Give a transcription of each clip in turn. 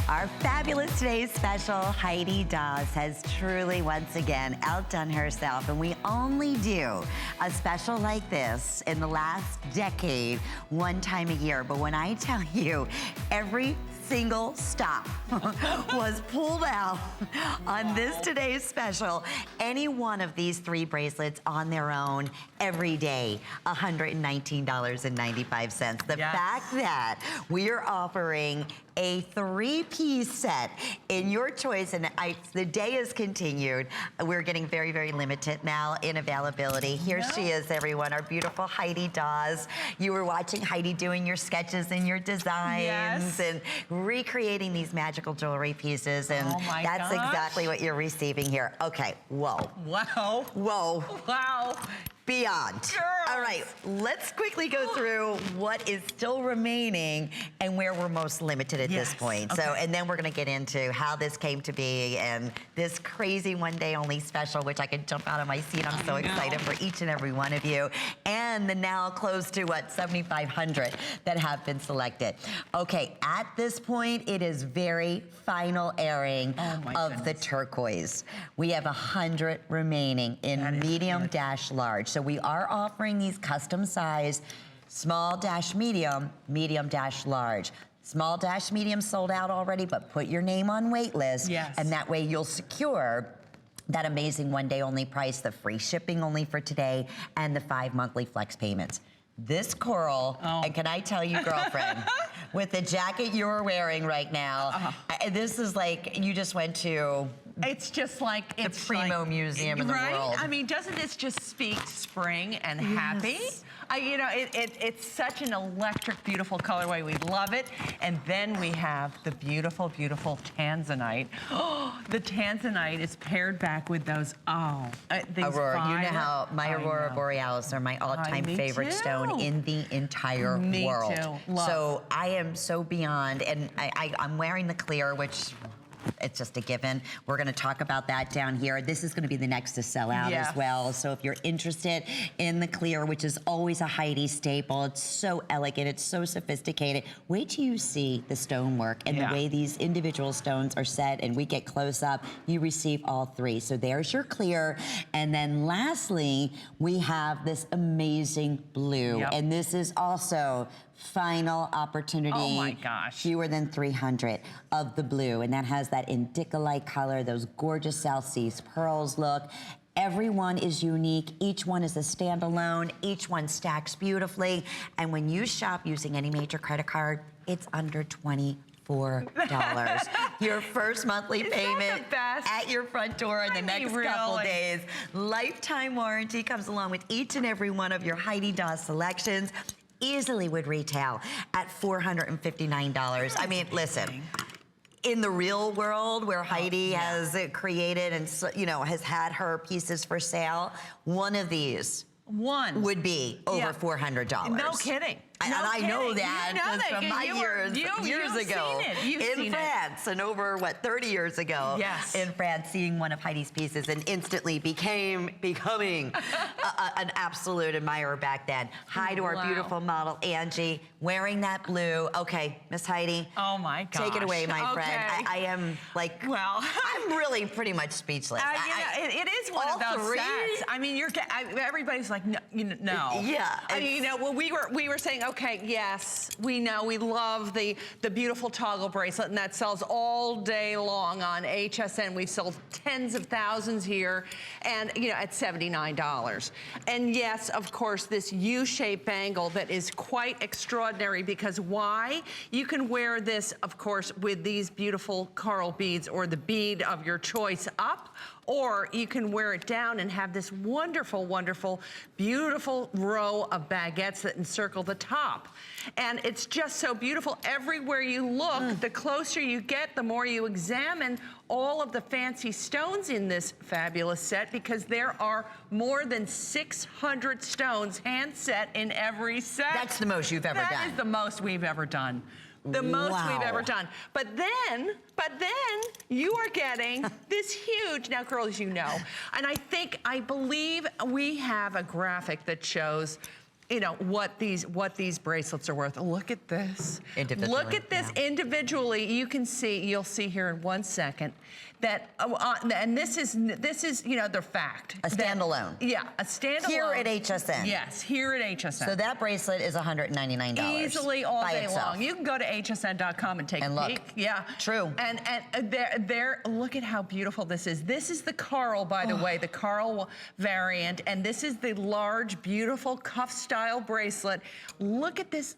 Our fabulous today's special, Heidi Daus, has truly once again outdone herself, and we only do a special like this in the last decade, one time a year. But when I tell you, every single stop was pulled out on this today's special. Any one of these three bracelets on their own every day, $119.95. The fact that we are offering a three-piece set in your choice, and the day is continued. We're getting very, very limited now in availability. Here she is, everyone, our beautiful Heidi Daus. You were watching Heidi doing your sketches and your designs and recreating these magical jewelry pieces, and that's exactly what you're receiving here. Okay, whoa. Wow. Whoa. Wow. Beyond. Girls. All right, let's quickly go through what is still remaining and where we're most limited at this point. Okay. So, and then we're gonna get into how this came to be and this crazy one day only special, which I can jump out of my seat. I'm so excited for each and every one of you. And the now close to, what, 7,500 that have been selected. Okay, at this point, it is very final airing of the turquoise. We have 100 remaining in medium-large. So we are offering these custom size, small-medium, medium-large. Small-medium sold out already, but put your name on wait list. And that way you'll secure that amazing one day only price, the free shipping only for today, and the 5 monthly flex payments. This coral, and can I tell you, girlfriend, with the jacket you're wearing right now, this is like you just went to... It's just like the primo museum in the world. I mean, doesn't this just speak spring and happy? You know, it's such an electric, beautiful colorway. We love it. And then we have the beautiful, beautiful tanzanite. Oh, the tanzanite is paired back with those, these Aurora, you know how my Aurora Borealis are my all-time favorite stone in the entire world. Me too. Love. So I am so beyond, and I'm wearing the clear, which... it's just a given. We're gonna talk about that down here. This is gonna be the next to sell out as well. So if you're interested in the clear, which is always a Heidi staple, it's so elegant, it's so sophisticated. Wait till you see the stonework and the way these individual stones are set, and we get close up, you receive all three. So there's your clear. And then lastly, we have this amazing blue. And this is also final opportunity. Oh my gosh. Fewer than 300 of the blue. And that has that indica-like color, those gorgeous South Seas pearls look. Every one is unique. Each one is a standalone. Each one stacks beautifully. And when you shop using any major credit card, it's under $24. Your first monthly payment at your front door in the next couple days. Lifetime warranty comes along with each and every one of your Heidi Daus selections. Easily would retail at $459. I mean, listen, in the real world where Heidi has created and, you know, has had her pieces for sale, one of these would be over $400. No kidding. And I know that from my years ago in France, and over, what, 30 years ago in France, seeing one of Heidi's pieces and instantly becoming an absolute admirer back then. Hi to our beautiful model, Angie, wearing that blue. Okay, Miss Heidi. Oh my gosh. Take it away, my friend. I am like, I'm really pretty much speechless. It is one of those sets. I mean, everybody's like, no. Yeah. I mean, you know, well, we were saying, okay, yes, we know, we love the beautiful toggle bracelet, and that sells all day long on HSN. We've sold tens of thousands here, and you know, at $79. And yes, of course, this U-shaped bangle that is quite extraordinary, because why? You can wear this, of course, with these beautiful coral beads or the bead of your choice up, or you can wear it down and have this wonderful, wonderful, beautiful row of baguettes that encircle the top. And it's just so beautiful. Everywhere you look, the closer you get, the more you examine all of the fancy stones in this fabulous set, because there are more than 600 stones hand set in every set. That's the most you've ever done. That is the most we've ever done. The most we've ever done. But then you are getting this huge, now girls, you know, and I believe we have a graphic that shows you know, what these bracelets are worth. Look at this. Look at this individually. You can see, you'll see here in 1 second that, and this is, you know, the fact. A standalone. Yeah, a standalone. Here at HSN. Yes, here at HSN. So that bracelet is $199. Easily all day long. You can go to hsn.com and take a peek. Yeah. True. And there, look at how beautiful this is. This is the Coral, by the way, the Coral variant, and this is the large, beautiful cuff style bracelet. Look at this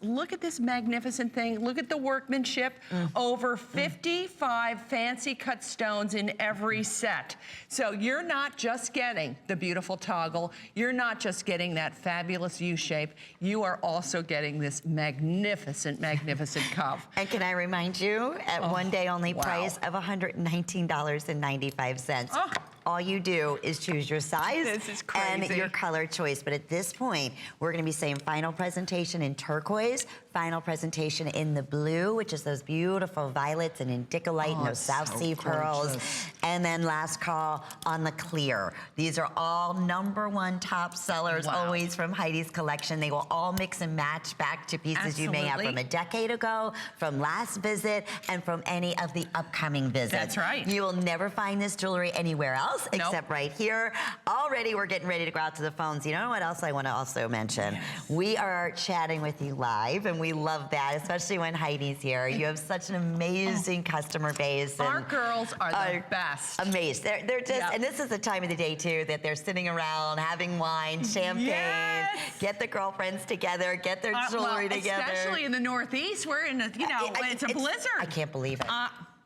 magnificent thing. Look at the workmanship. Over 55 fancy cut stones in every set. So you're not just getting the beautiful toggle, you're not just getting that fabulous U shape, you are also getting this magnificent, magnificent cuff. And can I remind you, at one day only price of $119.95. All you do is choose your size and your color choice. But at this point, we're gonna be saying final presentation in turquoise, final presentation in the blue, which is those beautiful violets and indicolite and those South Sea pearls. And then last call on the clear. These are all #1 top sellers, always from Heidi's collection. They will all mix and match back to pieces you may have from a decade ago, from last visit, and from any of the upcoming visits. That's right. You will never find this jewelry anywhere else except right here. Already we're getting ready to go out to the phones. You know what else I want to also mention? We are chatting with you live, and we love that, especially when Heidi's here. You have such an amazing customer base. Our girls are the best. Amazed. They're just, and this is the time of the day too that they're sitting around having wine, champagne, get the girlfriends together, get their jewelry together. Especially in the Northeast, we're in a, you know, it's a blizzard. I can't believe it.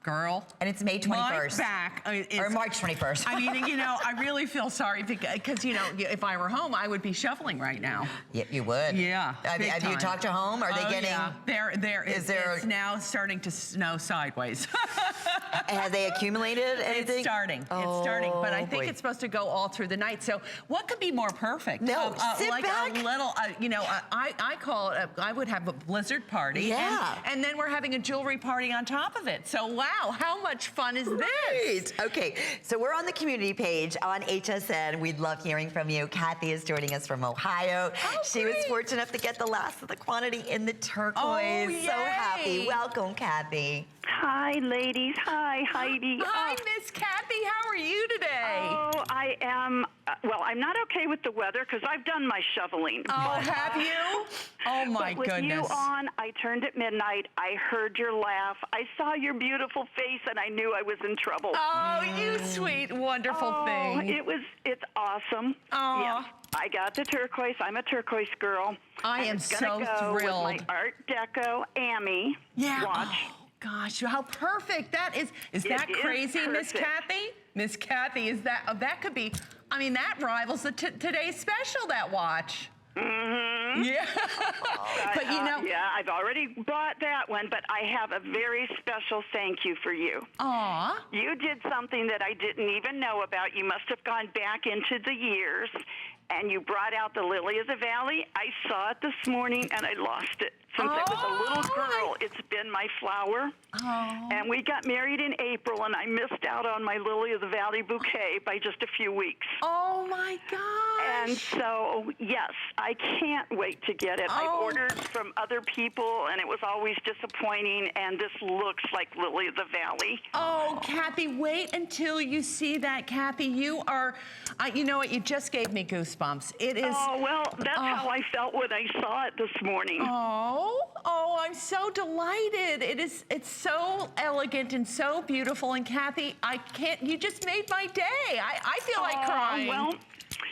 Girl. And it's May 21st. My back or March 21st. I mean, you know, I really feel sorry because, you know, if I were home, I would be shoveling right now. Yeah, you would. Yeah. Have you talked to home? Are they getting? Yeah. It's now starting to snow sideways. Have they accumulated anything? It's starting. It's starting. But I think it's supposed to go all through the night. So what could be more perfect? No, sit like back. a little, you know, I call it, I would have a blizzard party. Yeah. And then we're having a jewelry party on top of it. So wow, how much fun is this? Okay, so we're on the community page on HSN. We'd love hearing from you. Kathy is joining us from Ohio. She was fortunate enough to get the last of the quantity in the turquoise. So happy. Welcome, Kathy. Hi, ladies. Hi, Heidi. Hi, Miss Kathy. How are you today? Oh, I am, well, I'm not okay with the weather because I've done my shoveling. Oh, have you? Oh, my goodness. With you on, I turned at midnight. I heard your laugh. I saw your beautiful face, and I knew I was in trouble. Oh, you sweet, wonderful thing. It's awesome. Oh. Yeah. I got the turquoise. I'm a turquoise girl. I am so thrilled. With my Art Deco Ami watch. Oh, gosh, how perfect that is. Is that crazy, Miss Kathy? Miss Kathy, is that could be, I mean, that rivals the today's special, that watch. Mm-hmm. Yeah. But you know. Yeah, I've already bought that one, but I have a very special thank you for you. Aw. You did something that I didn't even know about. You must have gone back into the years, and you brought out the Lily of the Valley. I saw it this morning, and I lost it. Since I was a little girl, it's been my flower. Oh. And we got married in April, and I missed out on my Lily of the Valley bouquet by just a few weeks. Oh, my gosh. And so, yes, I can't wait to get it. I've ordered from other people, and it was always disappointing, and this looks like Lily of the Valley. Oh, Kathy, wait until you see that, Kathy. You are, you know what, you just gave me goosebumps. It is. Oh, well, that's how I felt when I saw it this morning. Oh, I'm so delighted. It's so elegant and so beautiful. And Kathy, you just made my day. I feel like crying. Well,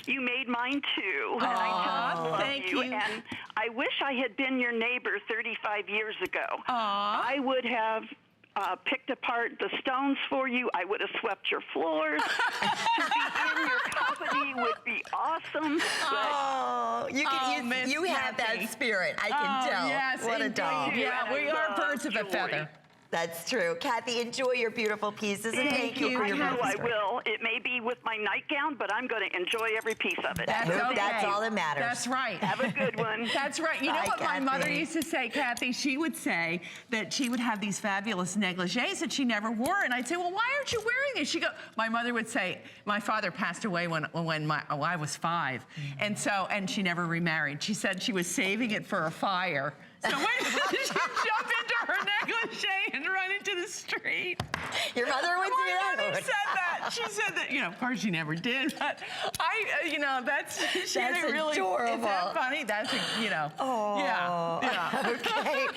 you made mine too. And I just love thank you. And I wish I had been your neighbor 35 years ago. I would have picked apart the stones for you. I would have swept your floors. To be in your company would be awesome. You have that spirit. I can tell. Yes, what a doll. Yeah, we are birds of a feather. That's true. Kathy, enjoy your beautiful pieces, and thank you for your I know I story. will. It may be with my nightgown, but I'm going to enjoy every piece of it. That's okay. That's all that matters. That's right. Have a good one. That's right. You know Bye, what my mother Kathy. used to say, Kathy? She would say that she would have these fabulous negligees that she never wore. And I'd say, well, why aren't you wearing these? My mother would say, my father passed away when I was 5. And she never remarried. She said she was saving it for a fire. So when she'd jump into her negligee and run into the street. Your mother would do that? My mother said that. She said that, of course she never did, but that's really, adorable. Is that funny? That's, Oh. Yeah. Okay.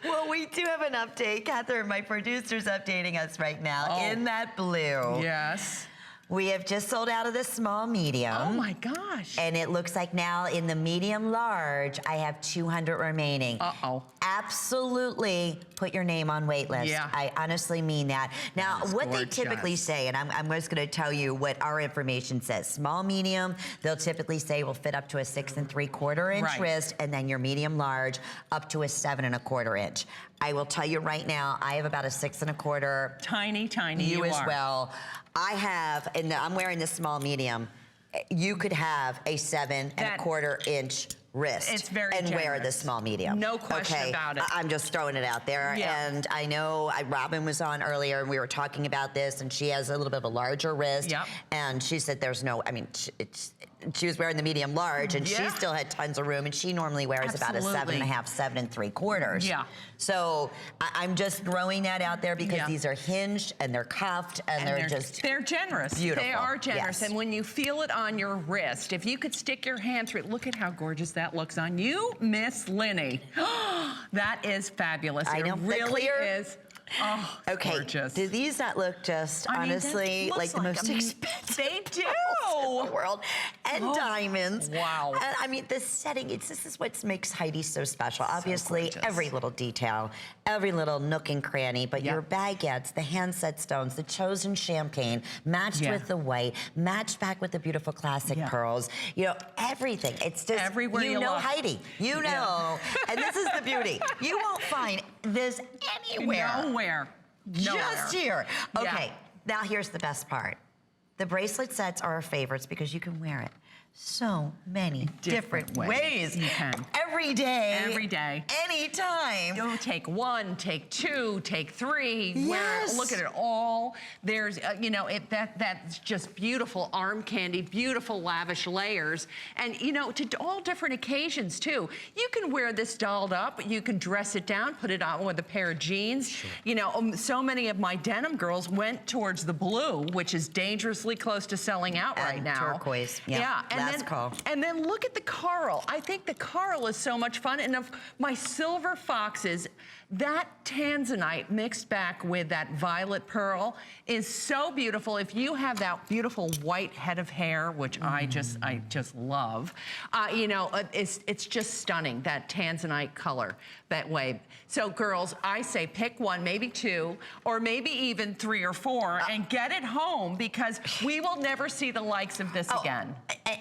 Well, we do have an update. Catherine, my producer's updating us right now. In that blue. Yes. We have just sold out of the small medium. Oh my gosh. And it looks like now in the medium large, I have 200 remaining. Uh-oh. Absolutely put your name on wait list. Yeah. I honestly mean that. Now, That's what gorgeous. they typically say, and I'm just gonna tell you what our information says. Small, medium, they'll typically say will fit up to a 6 3/4 inch Right. wrist, and then your medium large up to a 7 1/4 inch. I will tell you right now, I have about a 6 1/4. Tiny. You as are. well. I have, and I'm wearing the small medium. You could have a 7 1/4 inch wrist. It's very and wear the generous. small medium. No question about it. I'm just throwing it out there. Yeah. And I know Robin was on earlier and we were talking about this, and she has a little bit of a larger wrist. Yep. And she said there's no, she was wearing the medium large, and she still had tons of room, and she normally wears about a 7 1/2, 7 3/4. Yeah. So I'm just throwing that out there because Yeah. these are hinged and they're cuffed and they're generous. beautiful. They are generous. Yes. And when you feel it on your wrist, if you could stick your hand through it, look at how gorgeous that looks on you, Miss Linny. That is fabulous. I know. It The really clear- is. Oh, Okay, gorgeous. do these not look just, I mean, that honestly, looks like the most expensive They do. in the world? And diamonds. Wow. And I mean, the setting, this is what makes Heidi so special. Obviously, gorgeous. every little detail, every little nook and cranny, but your baguettes, the hand-set stones, the chosen champagne, matched with the white, matched back with the beautiful classic pearls. Everything. It's just, Everywhere you know look. Heidi. You know. And this is the beauty. You won't find this anywhere. Nowhere. Just here. Yeah. Okay, now here's the best part. The bracelet sets are our favorites because you can wear it so many different ways. You can. Every day. Every day. Anytime. You'll take 1, take 2, take 3. Yes. Look at it all. There's, that's just beautiful arm candy, beautiful lavish layers. And, to all different occasions, too. You can wear this dolled up. You can dress it down, put it on with a pair of jeans. Sure. So many of my denim girls went towards the blue, which is dangerously close to selling out right now. Turquoise. Yeah. Last call. And then look at the coral. I think the coral is so much fun. And of my silver foxes, that tanzanite mixed back with that violet pearl is so beautiful. If you have that beautiful white head of hair, which I just love, it's just stunning, that tanzanite color that way. So girls, I say pick 1, maybe 2, or maybe even 3 or 4 and get it home, because we will never see the likes of this again.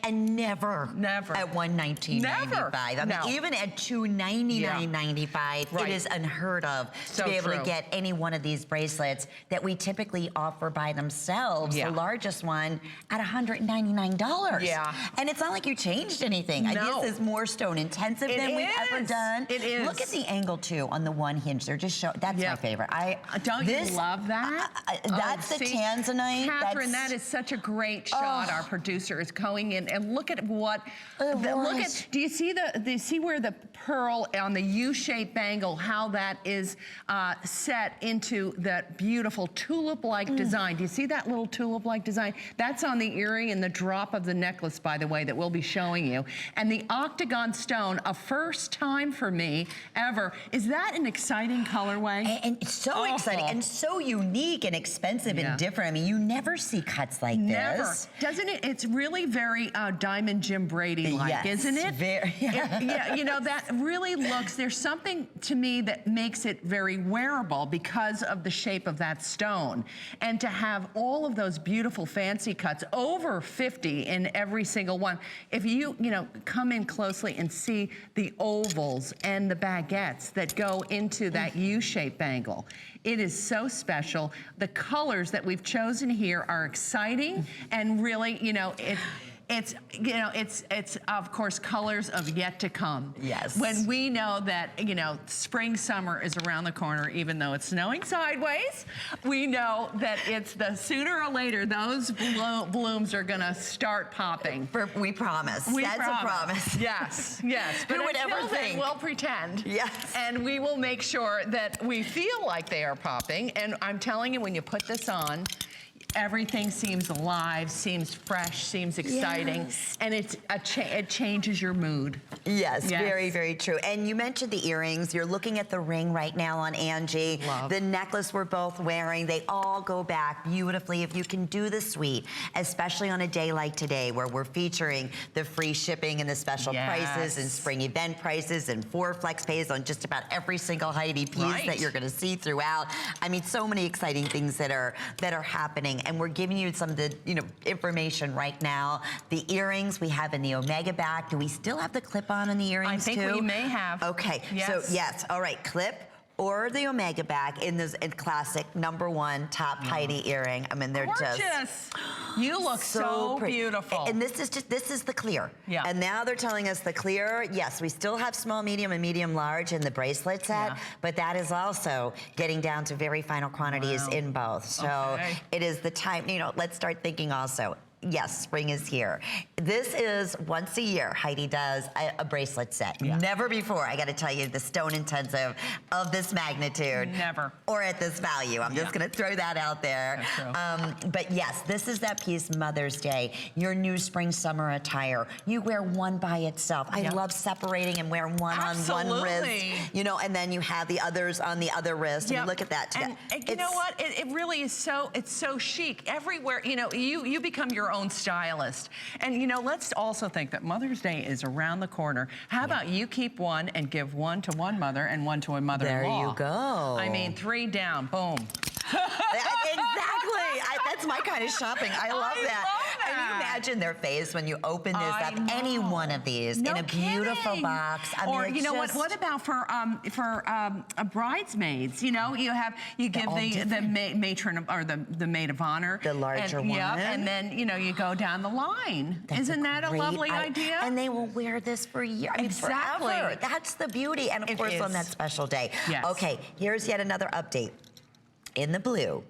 And never at $119.95. I mean, even at $299.95, it is unheard of to be able to get any one of these bracelets that we typically offer by themselves. The largest one at $199. Yeah. And it's not like you changed anything. No. This is more stone intensive than we've ever done. It is. Look at the angle too on the one hinge. They're just that's my favorite. Don't you love that? That's the tanzanite. Catherine, that is such a great shot. Our producer is going in, and look at what. Look at. Do you see where the pearl on the U-shaped bangle, how that is set into that beautiful tulip-like design? Do you see that little tulip-like design? That's on the earring and the drop of the necklace, by the way, that we'll be showing you. And the octagon stone, a first time for me ever. Is that an exciting colorway? And it's so exciting and so unique and expensive and different. I mean, you never see cuts like this. Doesn't it? It's really very Diamond Jim Brady-like, isn't it? Very. That really looks, there's something to me that makes it very wearable because of the shape of that stone. And to have all of those beautiful fancy cuts, over 50 in every single one. If you come in closely and see the ovals and the baguettes that go into that U-shaped bangle, it is so special. The colors that we've chosen here are exciting and really, it's of course colors of yet to come. Yes. When we know that, spring, summer is around the corner, even though it's snowing sideways, we know that it's sooner or later, those blooms are gonna start popping. We promise. That's a promise. Yes, yes. But who would ever until then, think? we'll pretend. Yes. And we will make sure that we feel like they are popping. And I'm telling you, when you put this on, everything seems alive, seems fresh, seems exciting, yes. and it changes your mood. Yes, very, very true. And you mentioned the earrings. You're looking at the ring right now on Angie. Love. The necklace we're both wearing. They all go back beautifully. If you can do the suite, especially on a day like today where we're featuring the free shipping and the special prices and spring event prices and 4 flex pays on just about every single Heidi piece that you're going to see throughout. I mean, so many exciting things that are happening. And we're giving you some of the information right now. The earrings we have in the Omega back. Do we still have the clip-on in the earrings too? I think we may have. Okay, so yes, all right, clip or the Omega back in this classic #1 top Heidi earring. I mean, they're gorgeous. You look so beautiful. And this is the clear. Yeah. And now they're telling us the clear. Yes, we still have small, medium, and medium large in the bracelet set, but that is also getting down to very final quantities in both. So it is the time, let's start thinking also. Yes, spring is here. This is once a year, Heidi does a bracelet set. Never before, I gotta tell you, the stone intensive of this magnitude. Never. Or at this value. I'm just gonna throw that out there. But yes, this is that piece, Mother's Day, your new spring, summer attire. You wear one by itself. I love separating and wear one on one wrist. And then you have the others on the other wrist. And look at that today. And you know what? It really is it's so chic. Everywhere, you become your own stylist. And let's also think that Mother's Day is around the corner. How about you keep one and give one to one mother and one to a mother-in-law? There you go. I mean, 3 down, boom. Exactly. That's my kind of shopping. I love that. Can you imagine their face when you open this up? Any one of these in a beautiful box. I mean, or what about for bridesmaids? You give the matron or the maid of honor, the larger one. And then you go down the line. Isn't that a lovely idea? And they will wear this for years. Exactly. Forever. That's the beauty. And of course on that special day. Yes. Okay, here's yet another update. In the blue,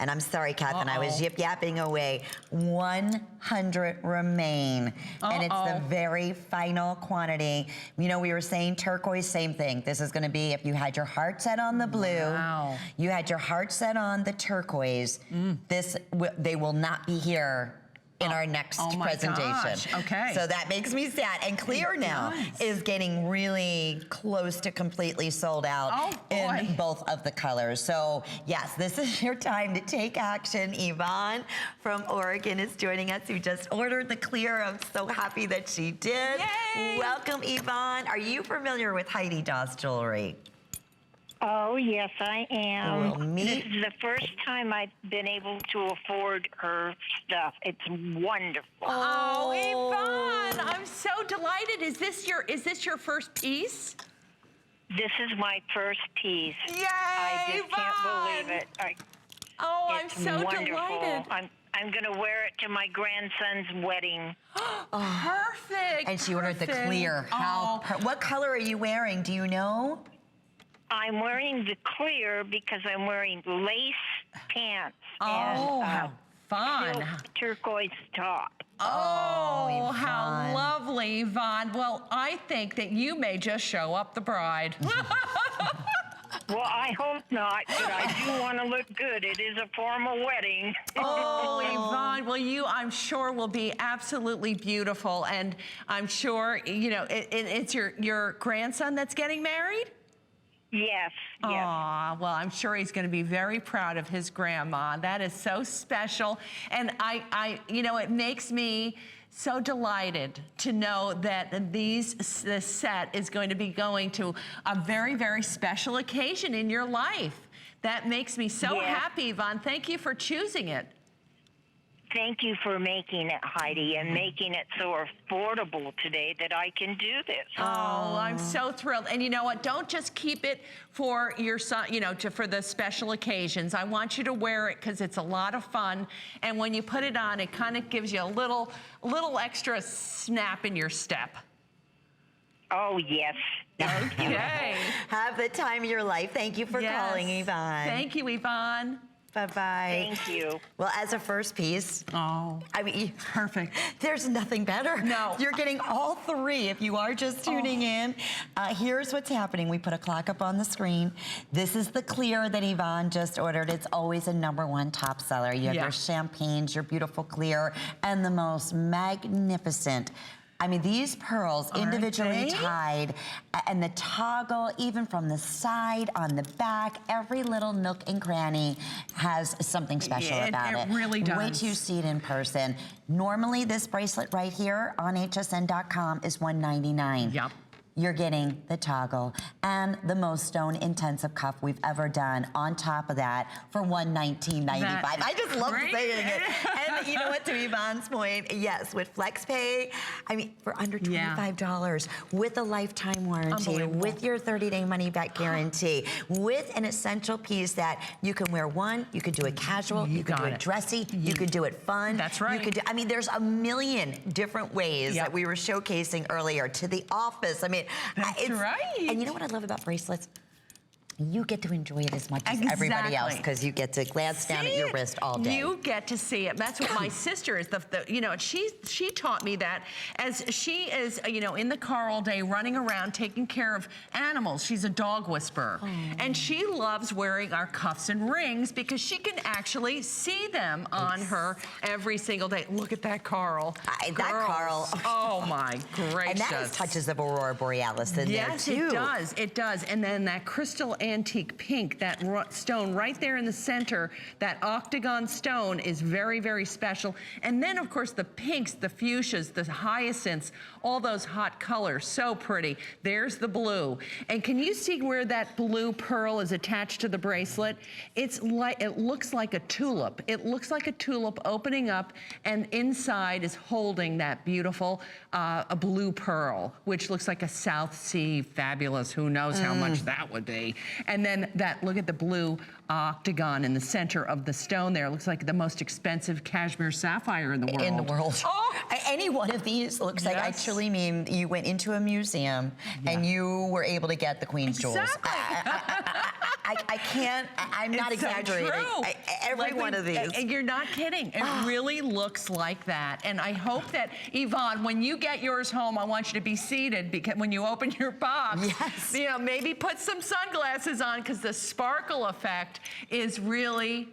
and I'm sorry, Catherine, I was yip-yapping away, 100 remain. And it's the very final quantity. We were saying turquoise, same thing. This is gonna be, if you had your heart set on the blue, you had your heart set on the turquoise, they will not be here in our next presentation. Gosh. Okay. So that makes me sad. And clear now is getting really close to completely sold out in both of the colors. So yes, this is your time to take action. Yvonne from Oregon is joining us, who just ordered the clear. I'm so happy that she did. Yay! Welcome, Yvonne. Are you familiar with Heidi Daus jewelry? Oh, yes, I am. Well, this is the first time I've been able to afford her stuff. It's wonderful. Oh, Yvonne, I'm so delighted. Is this your first piece? This is my first piece. Yay, I just can't believe it. I'm so wonderful. delighted. I'm going to wear it to my grandson's wedding. Perfect. And she ordered the clear. What color are you wearing? Do you know? I'm wearing the clear because I'm wearing lace pants and how fun. silk turquoise top. Oh, how lovely, Yvonne. Well, I think that you may just show up the bride. Well, I hope not, but I do want to look good. It is a formal wedding. Oh, Yvonne, well, I'm sure will be absolutely beautiful. And I'm sure, it's your grandson that's getting married? Yes, yes. Aw, well, I'm sure he's going to be very proud of his grandma. That is so special. And it makes me so delighted to know that this set is going to be going to a very, very special occasion in your life. That makes me so happy, Yvonne. Thank you for choosing it. Thank you for making it, Heidi, and making it so affordable today that I can do this. Oh, I'm so thrilled. And you know what? Don't just keep it for your son, you know, for the special occasions. I want you to wear it because it's a lot of fun. And when you put it on, it kind of gives you a little extra snap in your step. Oh, yes. Okay. Have the time of your life. Thank you for calling, Yvonne. Thank you, Yvonne. Bye-bye. Thank you. Well, as a first piece, I mean, perfect. There's nothing better. No. You're getting all three if you are just tuning in. Here's what's happening. We put a clock up on the screen. This is the clear that Yvonne just ordered. It's always a #1 top seller. You have your champagnes, your beautiful clear, and the most magnificent. I mean, these pearls individually tied, and the toggle, even from the side, on the back, every little nook and cranny has something special about it. It really does. Wait till you see it in person. Normally, this bracelet right here on hsn.com is $199. Yep. You're getting the toggle and the most stone-intensive cuff we've ever done. On top of that, for $119.95. I just love saying it. And you know what, to Yvonne's point, yes, with FlexPay, I mean, for under $25, with a lifetime warranty, with your 30-day money-back guarantee, with an essential piece that you can wear one, you could do it casual, you could do it dressy, you could do it fun. That's right. You could do, I mean, there's a million different ways that we were showcasing earlier. To the office, I mean, that's right. And you know what I love about bracelets? You get to enjoy it as much as everybody else because you get to glance down at your wrist all day. You get to see it. That's what my sister is. You know, she taught me that as she is, you know, in the car all day, running around taking care of animals. She's a dog whisperer, and she loves wearing our cuffs and rings because she can actually see them on her every single day. Look at that Carl. That Carl. Oh my gracious. And that has touches of Aurora Borealis in there too. Yes, it does. It does. And then that crystal antique pink, that stone right there in the center, that octagon stone is very, very special. And then, of course, the pinks, the fuchsias, the hyacinths, all those hot colors, so pretty. There's the blue. And can you see where that blue pearl is attached to the bracelet? It's like, it looks like a tulip. It looks like a tulip opening up, and inside is holding that beautiful a blue pearl, which looks like a South Sea fabulous. Who knows how much that would be. And then that, look at the blue octagon in the center of the stone there. It looks like the most expensive cashmere sapphire in the world. In the world. Oh! Any one of these looks like, I truly mean, you went into a museum and you were able to get the Queen's jewels. I can't, I'm not exaggerating. So true. Every one of these. You're not kidding. It really looks like that. And I hope that, Yvonne, when you get yours home, I want you to be seated because when you open your box, you know, maybe put some sunglasses on because the sparkle effect is really,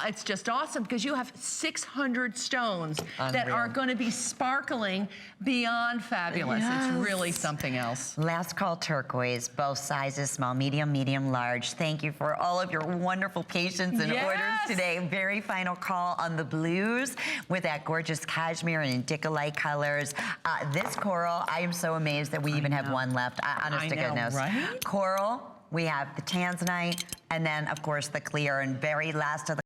it's just awesome because you have 600 stones that are going to be sparkling beyond fabulous. It's really something else. Last call turquoise, both sizes, small, medium, medium, large. Thank you for all of your wonderful patience and orders today. Very final call on the blues with that gorgeous cashmere and indicolite colors. This coral, I am so amazed that we even have one left. Honest to goodness. Right? Coral, we have the tanzanite, and then, of course, the clear, and very last of the